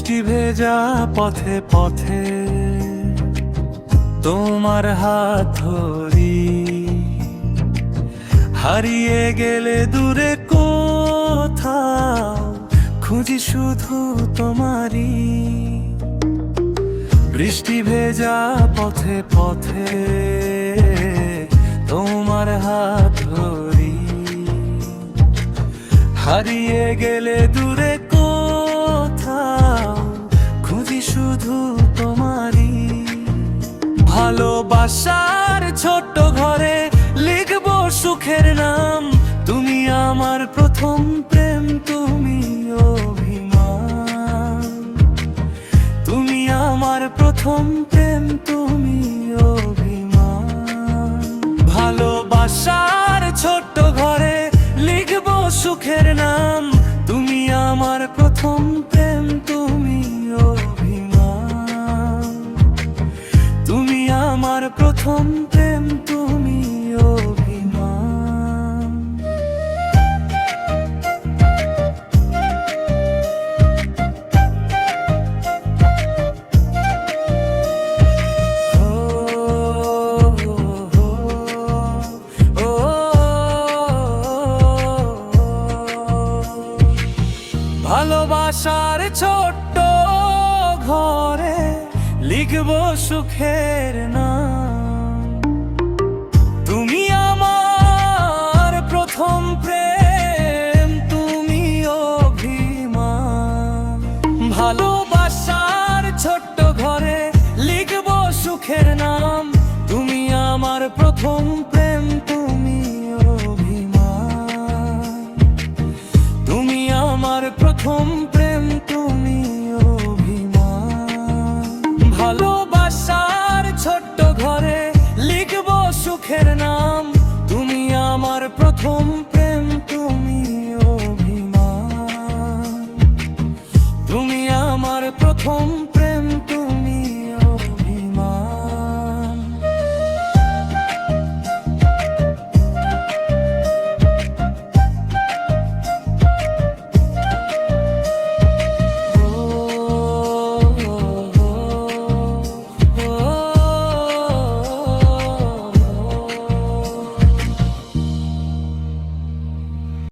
বৃষ্টি ভেজা পথে পথে তোমার হাত ধরি, হারিয়ে গেলে দূরে কোথাও খুঁজি শুধু তোমারই। বৃষ্টি ভেজা পথে পথে তোমার হাত ধরি, হারিয়ে গেলে দূরে কোথাও খুঁজি শুধু তোমারই। ভালোবাসার ছোট্ট ঘরে লিখবো সুখের নাম, তুমি আমার প্রথম প্রেম, তুমি অভিমান। তুমি আমার প্রথম প্রেম, তুমি অভিমান। ভালোবাসার ছোট্ট ঘরে লিখবো সুখের নাম, তুমি আমার প্রথম প্রেম, তুমি অভিমান। তুমি আমার প্রথম প্রেম, তুমি অভিমান। ভালোবাসার ছোট্ট ঘরে লিখবো সুখের নাম, তুমি আমার প্রথম প্রেম, তুমি অভিমান। ভালোবাসার ছোট্ট ঘরে লিখবো সুখের নাম, তুমি আমার প্রথম প্রেম, তুমি অভিমান। তুমি আমার প্রথম প্রেম, তুমি